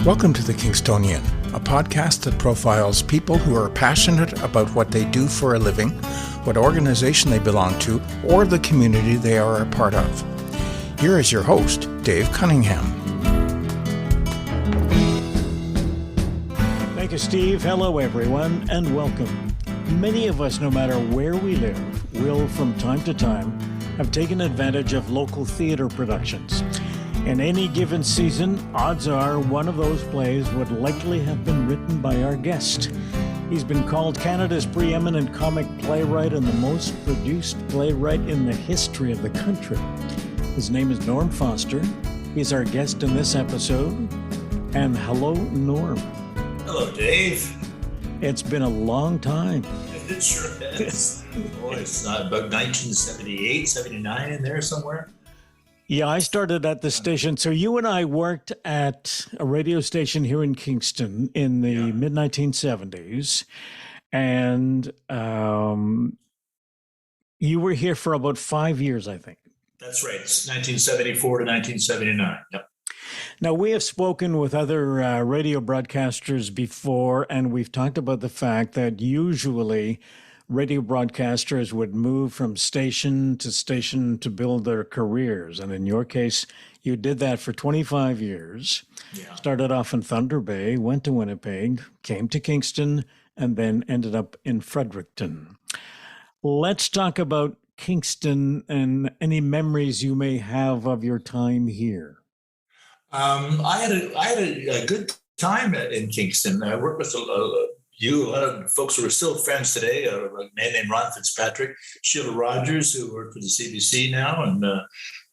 Welcome to The Kingstonian, a podcast that profiles people who are passionate about what they do for a living, what organization they belong to, or the community they are a part of. Here is your host, Dave Cunningham. Thank you, Steve. Hello, everyone, and welcome. Many of us, no matter where we live, will from time to time have taken advantage of local theater productions. In any given season, odds are one of those plays would likely have been written by our guest. He's been called Canada's preeminent comic playwright and the most produced playwright in the history of the country. His name is Norm Foster. He's our guest in this episode. And hello, Norm. Hello, Dave. It's been a long time. It sure is. Boy, it's about 1978, 79 in there somewhere. Yeah, I started at the station. So you and I worked at a radio station here in Kingston in the mid-1970s. And you were here for about 5 years, I think. That's right. It's 1974 to 1979. Yep. Now, we have spoken with other radio broadcasters before, and we've talked about the fact that usually radio broadcasters would move from station to build their careers. And in your case, you did that for 25 years. Yeah. Started off in Thunder Bay, went to Winnipeg, came to Kingston, and then ended up in Fredericton. Let's talk about Kingston and any memories you may have of your time here. I had a good time in Kingston. I worked with a lot of folks who are still friends today, a man named Ron Fitzpatrick, Sheila Rogers, who worked for the CBC now, and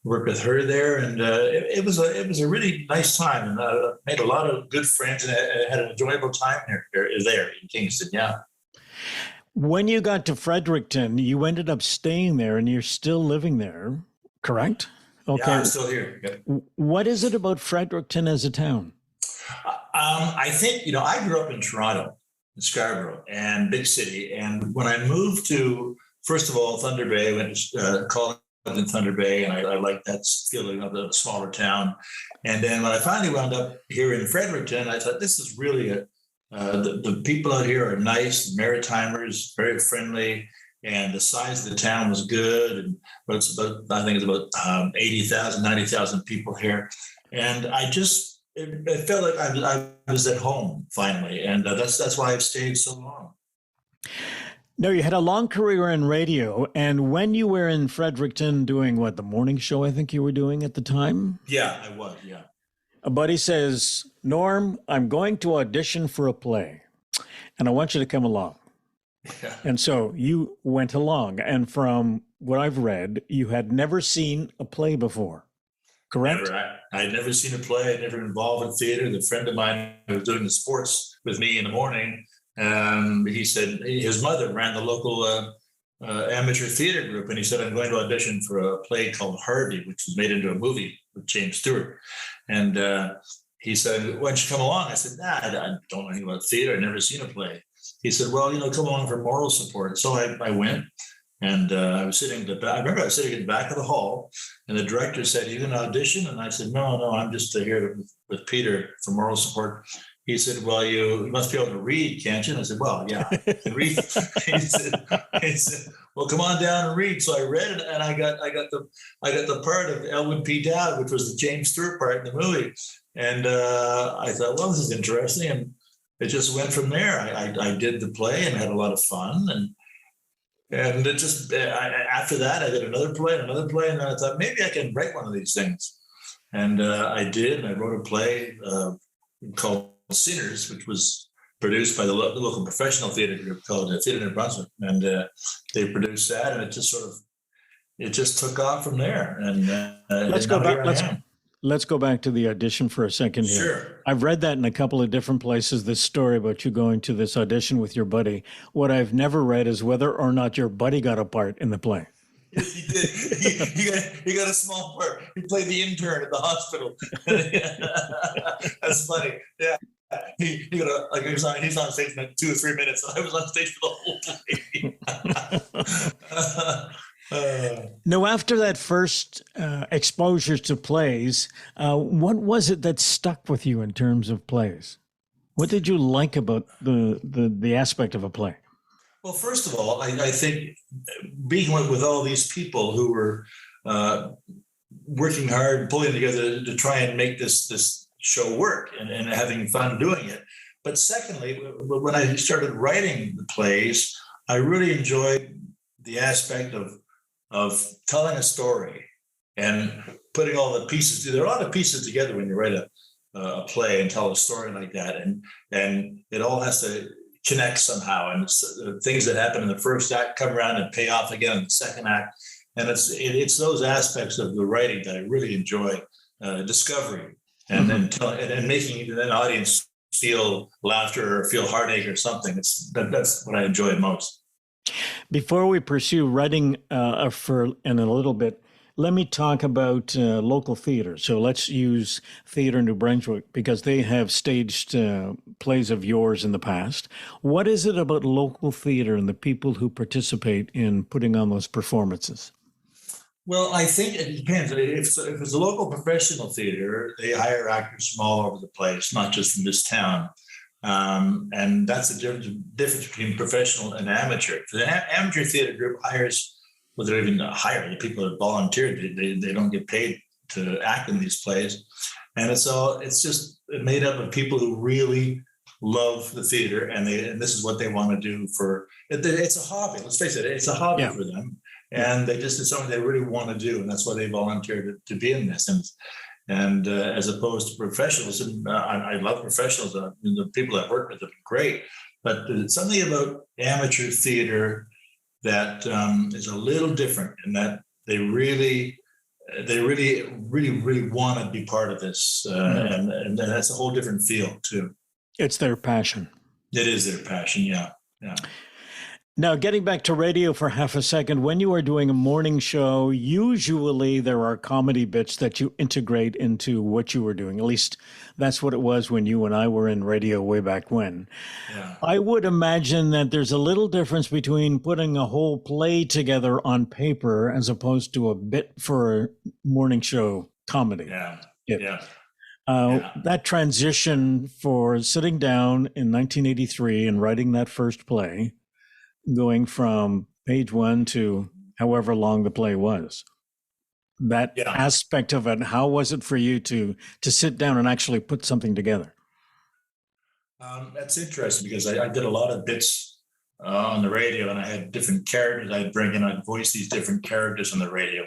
worked with her there. And it was a really nice time, and I made a lot of good friends, and I had an enjoyable time there in Kingston. Yeah. When you got to Fredericton, you ended up staying there, and you're still living there, correct? Okay. Yeah, I'm still here. Yep. What is it about Fredericton as a town? I think, I grew up in Toronto, in Scarborough, and big city. And when I moved to, first of all, Thunder Bay, I went to college in Thunder Bay, and I liked that feeling of the smaller town. And then when I finally wound up here in Fredericton, I thought, this is really the people out here are nice, Maritimers, very friendly. And the size of the town was good. But I think it's about 80,000, 90,000 people here. And it felt like I was at home finally. And that's why I've stayed so long. No, you had a long career in radio. And when you were in Fredericton doing the morning show, I think you were doing at the time? Yeah, I was, yeah. A buddy says, Norm, I'm going to audition for a play. And I want you to come along. Yeah. And so you went along, and from what I've read, you had never seen a play before, correct? Never. I had never seen a play. I'd never been involved in theater. The friend of mine who was doing the sports with me in the morning, he said his mother ran the local amateur theater group, and he said, I'm going to audition for a play called Harvey, which was made into a movie with James Stewart. And he said, why don't you come along? I said, I don't know anything about theater. I've never seen a play. He said, well, come along for moral support. So I went, and I was sitting I remember I was sitting in the back of the hall, and the director said, you can audition? And I said, no, I'm just here with Peter for moral support. He said, well, you must be able to read, can't you? And I said, well, yeah, I can read. he said, well, come on down and read. So I read it, and I got the part of Elwood P. Dowd, which was the James Stewart part in the movie. And I thought, well, this is interesting. And it just went from there. I did the play and had a lot of fun. And it just, after that, I did another play, and then I thought, maybe I can write one of these things. And I did, and I wrote a play called Sinners, which was produced by the local professional theater group called Theater in Brunswick. And they produced that, and it just took off from there. And Let's go back to the audition for a second here. Sure. I've read that in a couple of different places, this story about you going to this audition with your buddy. What I've never read is whether or not your buddy got a part in the play. Yes, he did. He got a small part. He played the intern at the hospital. That's funny. Yeah. He got he's on stage in 2 or 3 minutes, and I was on stage for the whole play. Now, after that first exposure to plays, what was it that stuck with you in terms of plays? What did you like about the aspect of a play? Well, first of all, I think being with all these people who were working hard, pulling together to try and make this show work and having fun doing it. But secondly, when I started writing the plays, I really enjoyed the aspect of telling a story and putting all the pieces. There are a lot of pieces together when you write a play and tell a story like that, and it all has to connect somehow. And things that happen in the first act come around and pay off again in the second act. And it's those aspects of the writing that I really enjoy discovering and making an audience feel laughter or feel heartache or something. That's what I enjoy most. Before we pursue writing in a little bit, let me talk about local theater. So let's use Theatre New Brunswick because they have staged plays of yours in the past. What is it about local theater and the people who participate in putting on those performances? Well, I think it depends. If it's a local professional theater, they hire actors from all over the place, not just from this town. And that's the difference between professional and amateur. The amateur theater group hires, well, they don't even hire the people that volunteer. They don't get paid to act in these plays. And it's just made up of people who really love the theater and this is what they want to do it's a hobby. Let's face it, it's a hobby for them. And it's something they really want to do. And that's why they volunteered to be in this. And as opposed to professionals, and I love professionals, the people I've worked with have been great, but there's something about amateur theater that is a little different in that they really want to be part of this. And that's a whole different feel too. It's their passion. It is their passion. Yeah. Now, getting back to radio for half a second, when you are doing a morning show, usually there are comedy bits that you integrate into what you were doing. At least that's what it was when you and I were in radio way back when. Yeah. I would imagine that there's a little difference between putting a whole play together on paper as opposed to a bit for a morning show comedy. Yeah. That transition for sitting down in 1983 and writing that first play, going from page one to however long the play was. That aspect of it, how was it for you to sit down and actually put something together? That's interesting because I did a lot of bits on the radio and I had different characters I'd bring in. I'd voice these different characters on the radio.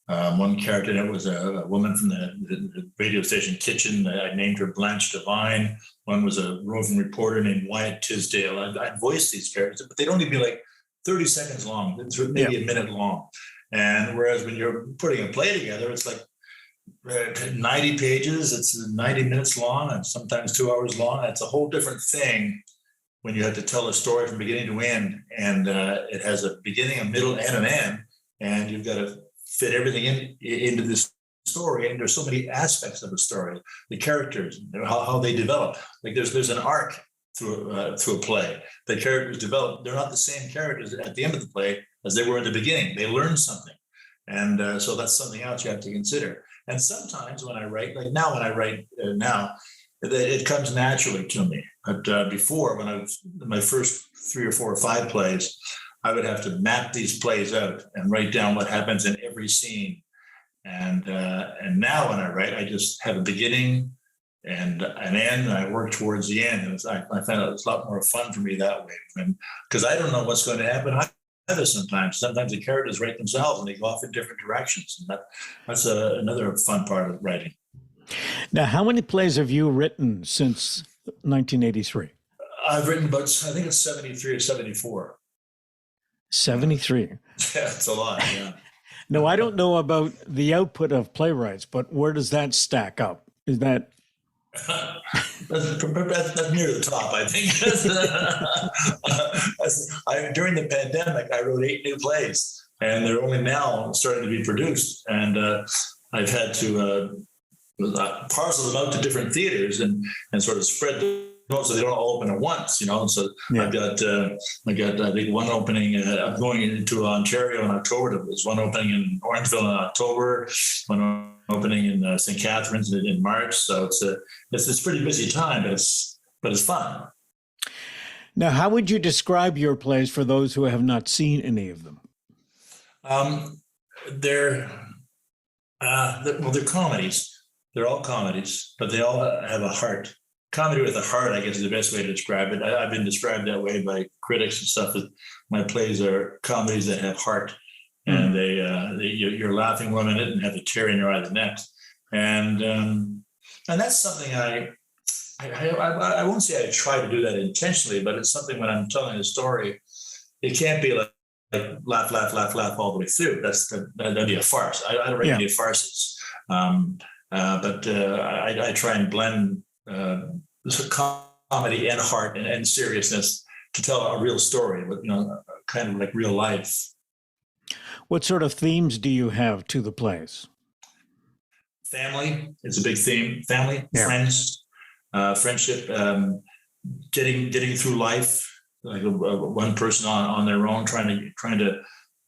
One character that was a woman from the radio station Kitchen. I named her Blanche Devine. One was a roving reporter named Wyatt Tisdale. I'd voice these characters, but they'd only be like 30 seconds long. It's maybe a minute long. And whereas when you're putting a play together, it's like 90 pages. It's 90 minutes long and sometimes 2 hours long. It's a whole different thing when you have to tell a story from beginning to end. And it has a beginning, a middle, and an end. And you've got to fit everything into this story, and there's so many aspects of the story, the characters, how they develop. Like there's an arc through a play. The characters develop. They're not the same characters at the end of the play as they were in the beginning. They learn something, and so that's something else you have to consider. And sometimes when I write, like now when I write now, it comes naturally to me. But before, when I was my first 3 or 4 or 5 plays, I would have to map these plays out and write down what happens in every scene. And now when I write, I just have a beginning and an end, and I work towards the end. And I find it's a lot more fun for me that way. Because I don't know what's going to happen either sometimes. Sometimes the characters write themselves and they go off in different directions. And that's another fun part of writing. Now, how many plays have you written since 1983? I've written about, I think it's 73 or 74. 73. Yeah, it's a lot, yeah. No, I don't know about the output of Playwrights, but where does that stack up? Is that... that's near the top, I think. During the pandemic, I wrote 8 new plays, and they're only now starting to be produced. And I've had to parcel them out to different theaters and sort of spread so they don't all open at once, And so I got I think one opening. I'm going into Ontario in October. There's one opening in Orangeville in October, one opening in St. Catharines in March. So it's a pretty busy time, but it's fun. Now, how would you describe your plays for those who have not seen any of them? They're comedies. They're all comedies, but they all have a heart. Comedy with a heart, I guess, is the best way to describe it. I've been described that way by critics and stuff. That my plays are comedies that have heart, and you're laughing 1 minute and have a tear in your eye the next. And that's something I won't say I try to do that intentionally, but it's something when I'm telling a story, it can't be like laugh all the way through. That'd be a farce. I don't write any farces. But I try and blend comedy and heart and seriousness to tell a real story, with kind of like real life. What sort of themes do you have to the plays? Family is a big theme. Family, friends, friendship, getting through life, like one person on their own, trying to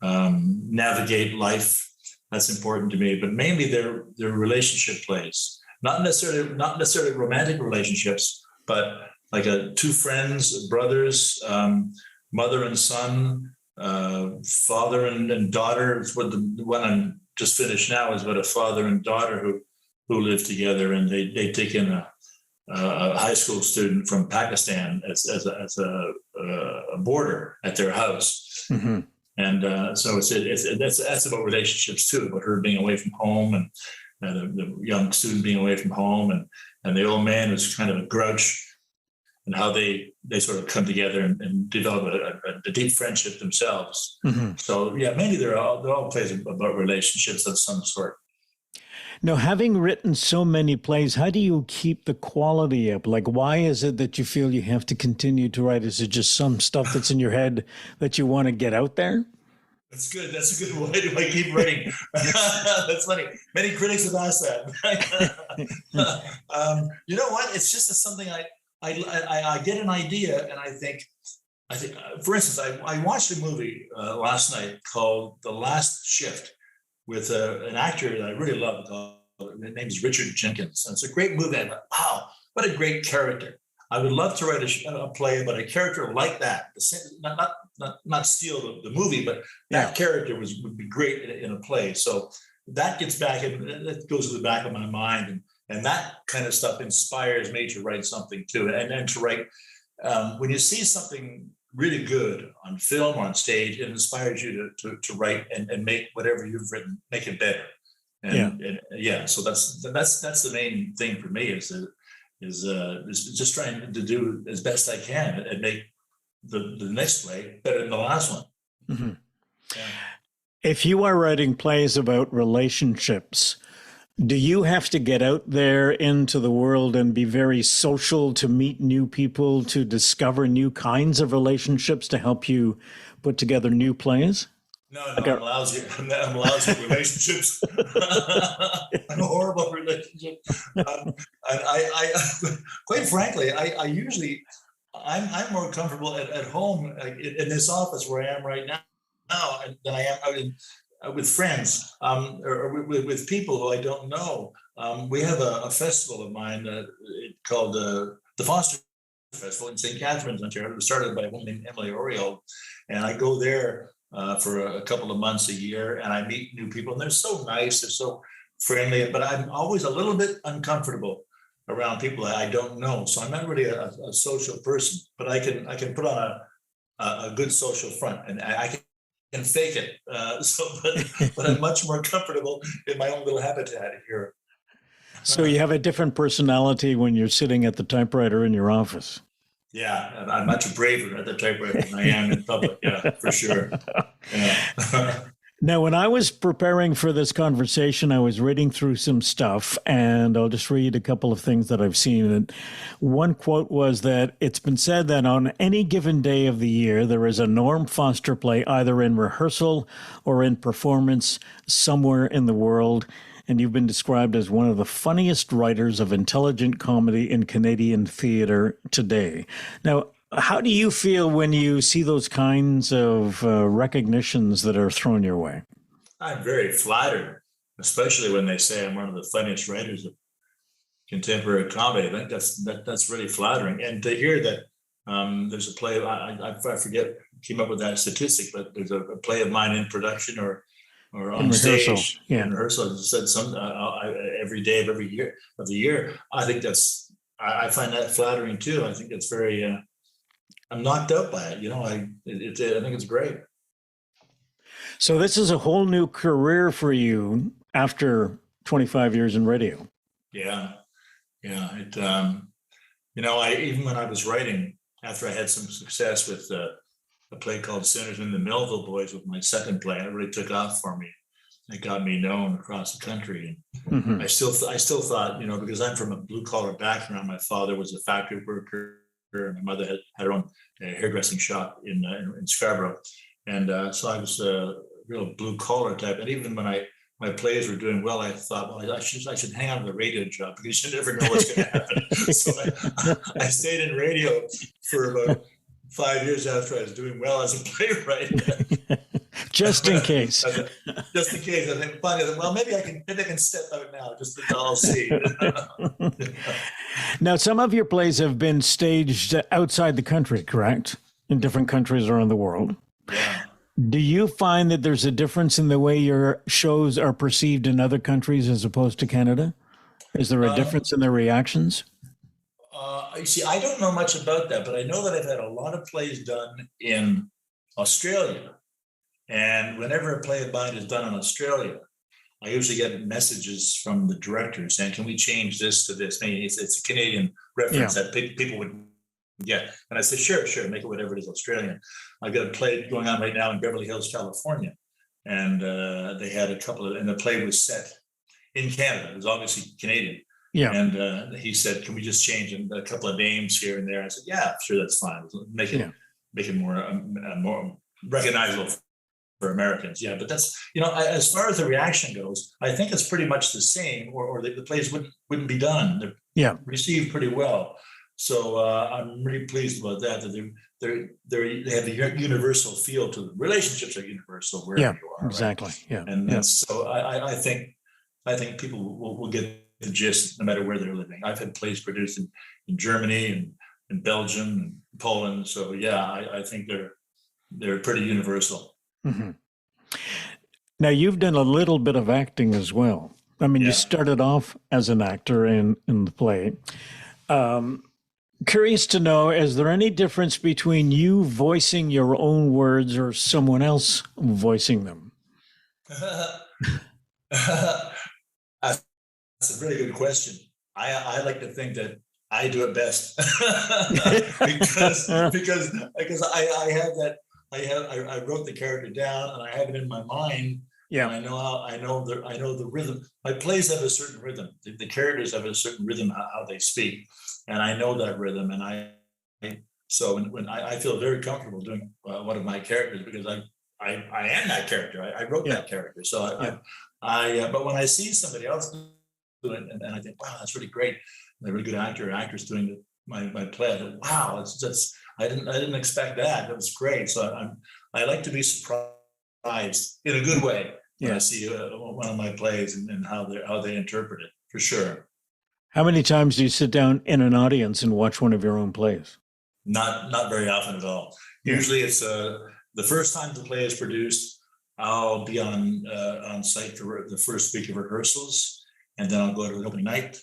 navigate life. That's important to me, but mainly they're relationship plays, not necessarily romantic relationships, but like two friends, brothers, mother and son, father and daughter. It's what the one I'm just finished now is about a father and daughter who live together, and they take in a high school student from Pakistan as a boarder at their house. Mm-hmm. And so that's about relationships too, about her being away from home and the young student being away from home, and the old man is kind of a grouch, and how they sort of come together and develop a deep friendship themselves. Mm-hmm. So mainly they're all plays about relationships of some sort. Now, having written so many plays, how do you keep the quality up? Like, why is it that you feel you have to continue to write? Is it just some stuff that's in your head that you want to get out there? That's good. That's a good. Why do I keep writing? That's funny. Many critics have asked that. You know what? It's just something I get an idea, and I think, for instance, I watched a movie last night called The Last Shift, with an actor that I really love. His name is Richard Jenkins. And it's a great movie. I thought, wow, what a great character. I would love to write a play about a character like that. Not steal the movie, but that character would be great in a play. So that gets back, and that goes to the back of my mind. And that kind of stuff inspires me to write something too. And to write, when you see something really good on film or on stage, it inspires you to write and make whatever you've written, make it better. So that's the main thing for me is just trying to do as best I can and make the next play better than the last one. Mm-hmm. Yeah. If you are writing plays about relationships, do you have to get out there into the world and be very social to meet new people, to discover new kinds of relationships to help you put together new plays? No, I'm lousy. I'm lousy at relationships. I'm a horrible relationship. I quite frankly, I usually, I'm more comfortable at home in this office where I am right now than I am out with friends or with people who I don't know. We have a festival of mine called the Foster Festival in St. Catharines, Ontario. It was started by a woman named Emily Oriole, and I go there for a couple of months a year, and I meet new people, and they're so nice, they're so friendly, but I'm always a little bit uncomfortable around people that I don't know. So I'm not really a social person, but I can put on a good social front, and I can fake it. But I'm much more comfortable in my own little habitat here. So you have a different personality when you're sitting at the typewriter in your office. Yeah, I'm much braver at the typewriter than I am in public. Yeah, for sure. Yeah. Now, when I was preparing for this conversation, I was reading through some stuff, and I'll just read a couple of things that I've seen. And one quote was that it's been said that on any given day of the year, there is a Norm Foster play either in rehearsal or in performance somewhere in the world. and you've been described as one of the funniest writers of intelligent comedy in Canadian theater today. Now, how do you feel when you see those kinds of recognitions that are thrown your way? I'm very flattered, especially when they say I'm one of the funniest writers of contemporary comedy. I think that's really flattering. And to hear that there's a play, I forget, came up with that statistic, but there's a play of mine in production or on in stage rehearsal. Yeah. in rehearsal. As I said, every day of every year of the year. I think I find that flattering too. I think it's very. I'm knocked out by it. I think it's great. So this is a whole new career for you after 25 years in radio. Yeah. It. Even when I was writing, after I had some success with a play called Sinners and the Millville Boys with my second play, it really took off for me. It got me known across the country. And I still thought, because I'm from a blue collar background, my father was a factory worker, and my mother had her own hairdressing shop in Scarborough. And so I was a real blue collar type. And even when my plays were doing well, I thought, well, I should hang on to the radio job because you never know what's going to happen. So I stayed in radio for about 5 years after I was doing well as a playwright. Just in case. Just in case. I think, well, maybe I can step out now. Just I'll see. Now, some of your plays have been staged outside the country, correct? In different countries around the world. Yeah. Do you find that there's a difference in the way your shows are perceived in other countries as opposed to Canada? Is there a difference in their reactions? You see, I don't know much about that, but I know that I've had a lot of plays done in Australia. And whenever a play of mine is done in Australia, I usually get messages from the director saying, can we change this to this? Maybe it's a Canadian reference that people would get. And I said, sure, make it whatever it is Australian. I've got a play going on right now in Beverly Hills, California. And they had a couple and the play was set in Canada. It was obviously Canadian. Yeah. And he said, can we just change a couple of names here and there? I said, yeah, sure, that's fine. Make it more recognizable for Americans. Yeah, but that's, as far as the reaction goes, I think it's pretty much the same, or the plays wouldn't be done. They're received pretty well. So I'm really pleased about that they have a universal feel to them. Relationships are universal wherever you are. Exactly. Right? Yeah. And that's so I think people will get the gist no matter where they're living. I've had plays produced in Germany and in Belgium and Poland. So yeah, I think they're pretty universal. Mm-hmm. Now you've done a little bit of acting as well. I mean, you started off as an actor in the play. Curious to know, is there any difference between you voicing your own words or someone else voicing them? That's a really good question. I like to think that I do it best because I have that. I wrote the character down and I have it in my mind. Yeah, and I know the rhythm. My plays have a certain rhythm. The characters have a certain rhythm how they speak, and I know that rhythm. And so when I feel very comfortable doing one of my characters because I am that character. I wrote that character. So but when I see somebody else do it, and I think, wow, that's really great. They're a really good actor or actress doing my play. I thought, wow, I didn't expect that. That was great. So I like to be surprised in a good way when I see one of my plays and how they interpret it, for sure. How many times do you sit down in an audience and watch one of your own plays? Not very often at all. Usually it's the first time the play is produced, I'll be on site for the first week of rehearsals, and then I'll go to the opening night,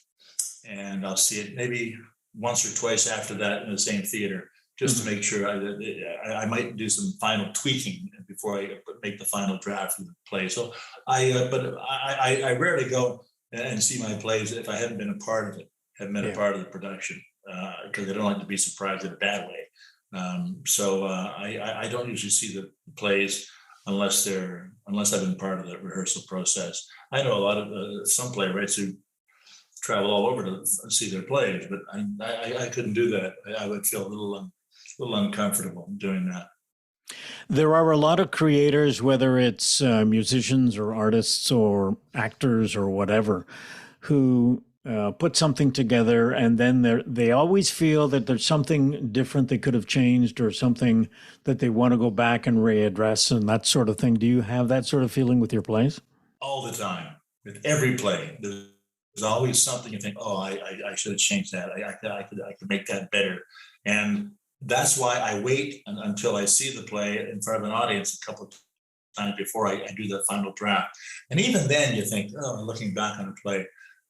and I'll see it maybe once or twice after that in the same theater, just to make sure I might do some final tweaking before I make the final draft of the play. So I rarely go and see my plays if I haven't been a part of it, haven't been a part of the production, because I don't like to be surprised in a bad way. So I don't usually see the plays unless I've been part of the rehearsal process. I know a lot of some playwrights who travel all over to see their plays, but I couldn't do that. I would feel a little uncomfortable doing that. There are a lot of creators, whether it's musicians or artists or actors or whatever, who put something together and then they always feel that there's something different they could have changed or something that they want to go back and readdress and that sort of thing. Do you have that sort of feeling with your plays? All the time. With every play, there's always something you think, oh, I should have changed that. I could make that better. And that's why I wait until I see the play in front of an audience a couple of times before I do the final draft. And even then you think, oh, looking back on the play,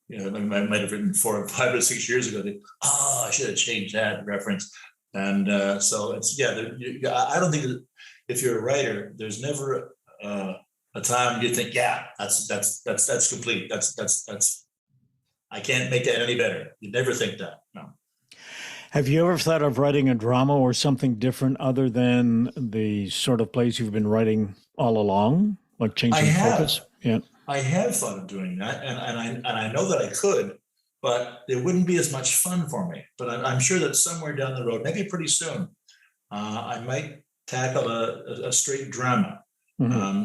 you know, I might have written 4 or 5 or 6 years ago, I should have changed that reference. And so it's, I don't think that if you're a writer, there's never a time you think, yeah, that's complete. That's I can't make that any better. You never think that. No. Have you ever thought of writing a drama or something different other than the sort of plays you've been writing all along, like changing focus? Yeah, I have thought of doing that, and I know that I could, but it wouldn't be as much fun for me. But I'm sure that somewhere down the road, maybe pretty soon, I might tackle a straight drama,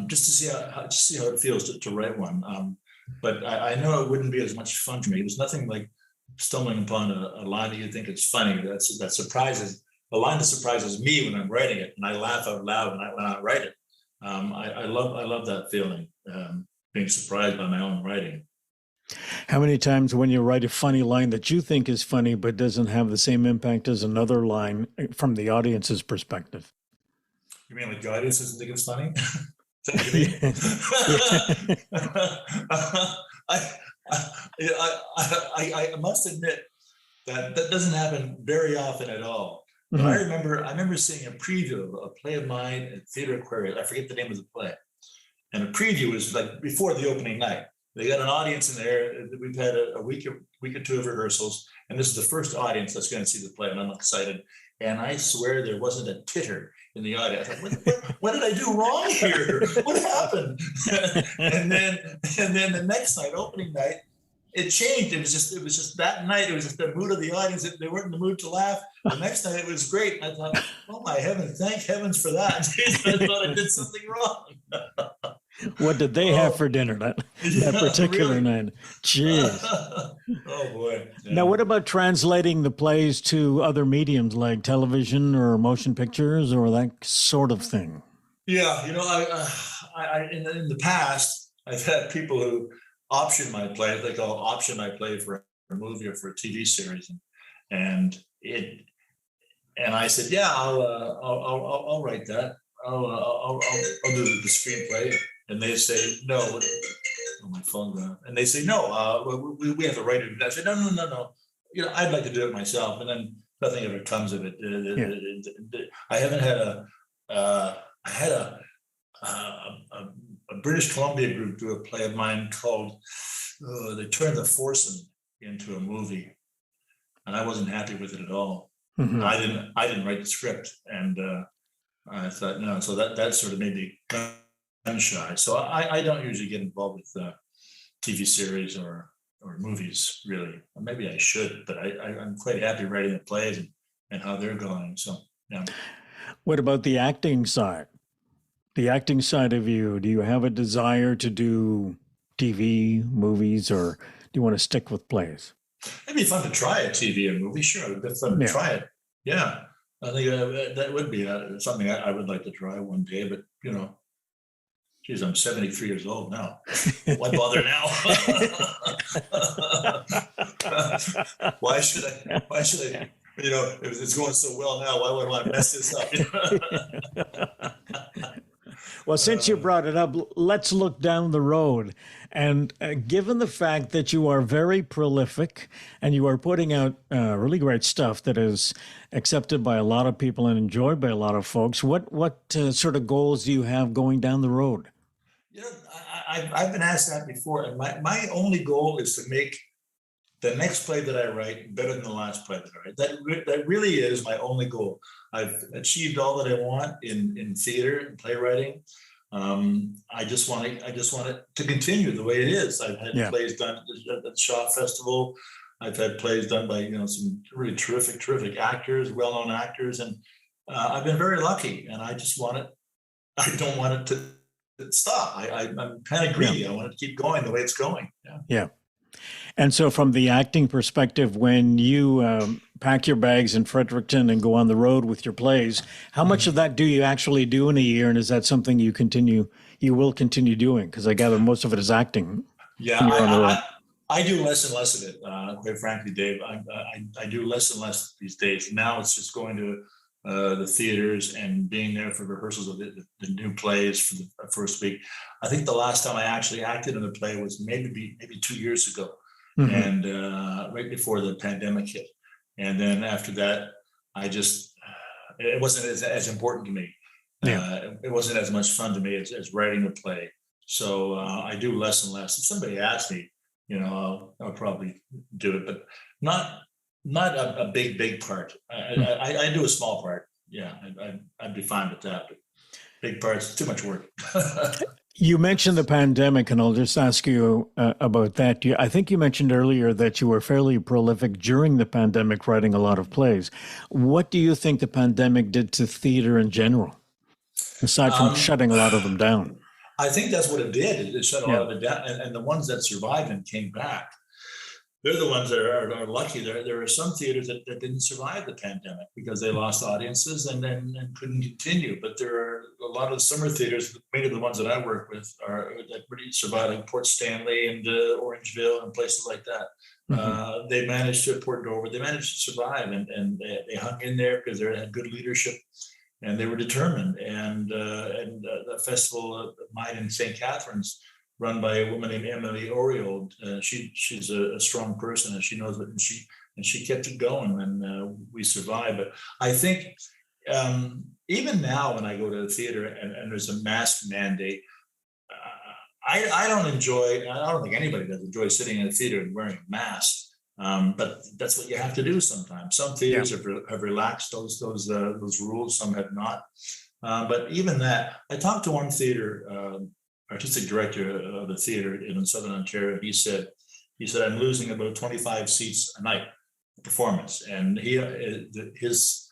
just to see how it feels to write one. But I know it wouldn't be as much fun for me. There's nothing like stumbling upon a line that you think is funny that surprises a line that surprises me when I'm writing it, and I laugh out loud when I write it. I love that feeling, being surprised by my own writing. How many times when you write a funny line that you think is funny but doesn't have the same impact as another line from the audience's perspective? You mean like the audience doesn't think it's funny? I must admit that doesn't happen very often at all. But I remember seeing a preview of a play of mine at Theatre Aquarius. I forget the name of the play. And a preview was like before the opening night. They got an audience in there. We've had a week or two of rehearsals, and this is the first audience that's going to see the play, and I'm excited. And I swear there wasn't a titter in the audience. I thought, what did I do wrong here? What happened? and then the next night, opening night, it changed. It was just that night. It was just the mood of the audience. They weren't in the mood to laugh. The next night it was great. And I thought, oh my heavens, thank heavens for that. I thought I did something wrong. What did they have for dinner that particular night? Jeez. Oh boy. Yeah. Now, what about translating the plays to other mediums like television or motion pictures or that sort of thing? Yeah, I in the past I've had people who option my play. They call option my play for a movie or for a TV series, and I said, yeah, I'll write that. I'll do the screenplay. And they say, no, oh, my phone going. And they say, no, we have the right to do that. I said, no. I'd like to do it myself. And then nothing ever comes of it. I haven't had I had a British Columbia group do a play of mine called, they turned the foursome into a movie. And I wasn't happy with it at all. Mm-hmm. I didn't write the script. And I thought, no, so that sort of made me shy. So I don't usually get involved with TV series or movies, really. Or maybe I should, but I'm quite happy writing the plays and how they're going. So, yeah. What about the acting side? The acting side of you, do you have a desire to do TV, movies, or do you want to stick with plays? It'd be fun to try a TV or movie. Sure, it'd be fun to try it. Yeah, I think that would be something I would like to try one day, but, geez, I'm 73 years old now. Why bother now? Why should I? If it's going so well now, why would I want to mess this up? Well, since you brought it up, let's look down the road. And given the fact that you are very prolific and you are putting out really great stuff that is accepted by a lot of people and enjoyed by a lot of folks, what sort of goals do you have going down the road? I've been asked that before, and my only goal is to make the next play that I write better than the last play that I write. That really is my only goal. I've achieved all that I want in theater and playwriting. I just want it to continue the way it is. I've had plays done at the Shaw Festival. I've had plays done by some really terrific actors, well-known actors, and I've been very lucky, and I just want it. I don't want it to stop. I'm kind of greedy. I want it to keep going the way it's going. Yeah. And so from the acting perspective, when you pack your bags in Fredericton and go on the road with your plays, how much of that do you actually do in a year? And is that something you will continue doing? Because I gather most of it is acting. Yeah, I do less and less of it, quite frankly, Dave. I do less and less these days. Now it's just going to the theaters and being there for rehearsals of the new plays for the first week. I think the last time I actually acted in a play was maybe 2 years ago. Mm-hmm. And right before the pandemic hit. And then after that, I just, it wasn't as important to me. It wasn't as much fun to me as writing a play. So I do less and less. If somebody asks me, I'll probably do it, but not a big part. I do a small part. Yeah, I'd be fine with that. But big parts, too much work. You mentioned the pandemic, and I'll just ask you about that. I think you mentioned earlier that you were fairly prolific during the pandemic, writing a lot of plays. What do you think the pandemic did to theater in general, aside from shutting a lot of them down? I think that's what it did. It shut a lot of it down, and the ones that survived and came back, they're the ones that are lucky. There are some theaters that didn't survive the pandemic because they lost audiences and then couldn't continue. But there are a lot of summer theaters, many of the ones that I work with, that really survived, like Port Stanley and Orangeville and places like that. Mm-hmm. They managed to Port Dover. They managed to survive, and they hung in there because they had good leadership and they were determined. And the festival of mine in St. Catharines, run by a woman named Emily Oriole. She's a strong person, and she knows it, and she kept it going, and we survived. But I think even now, when I go to the theater and there's a mask mandate, I don't think anybody does enjoy sitting in a theater and wearing a mask. But that's what you have to do sometimes. Some theaters have relaxed those rules, some have not. But even that, I talked to one theater. Artistic director of the theater in Southern Ontario. He said, I'm losing about 25 seats a night performance, and his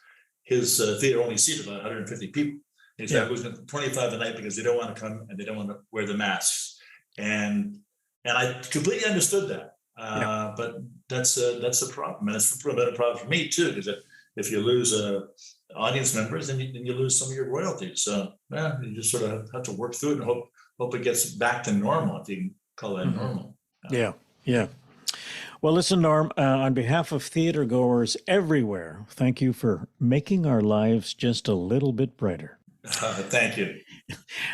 theater only seated about 150 people. He said, I'm losing 25 a night because they don't want to come and they don't want to wear the masks, and I completely understood that. But that's a problem, and it's a problem for me too, because if you lose audience members, then you lose some of your royalties. So you just sort of have to work through it and hope it gets back to normal, if you can call that normal. Yeah. Well, listen, Norm, on behalf of theater goers everywhere, thank you for making our lives just a little bit brighter. Thank you.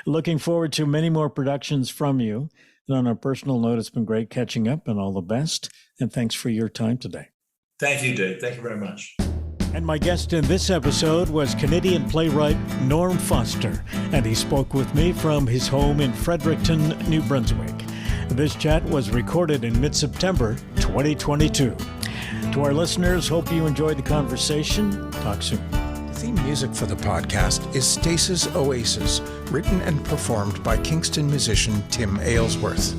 Looking forward to many more productions from you. And on a personal note, it's been great catching up, and all the best. And thanks for your time today. Thank you, Dave. Thank you very much. And my guest in this episode was Canadian playwright Norm Foster, and he spoke with me from his home in Fredericton, New Brunswick. This chat was recorded in mid-September 2022. To our listeners, hope you enjoyed the conversation. Talk soon. Theme music for the podcast is Stasis Oasis, written and performed by Kingston musician Tim Aylesworth.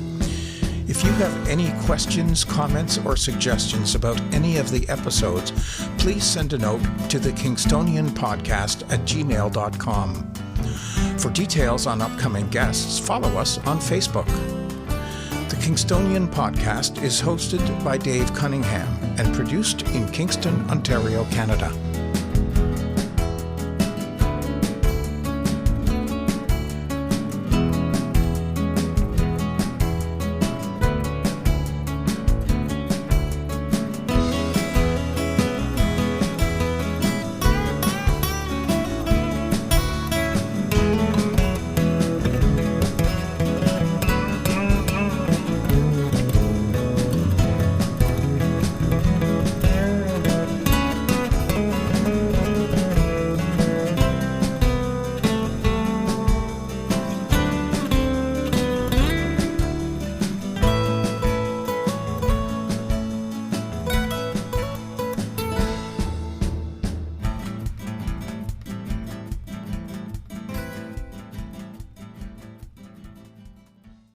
If you have any questions, comments, or suggestions about any of the episodes, please send a note to thekingstonianpodcast@gmail.com. For details on upcoming guests, follow us on Facebook. The Kingstonian Podcast is hosted by Dave Cunningham and produced in Kingston, Ontario, Canada.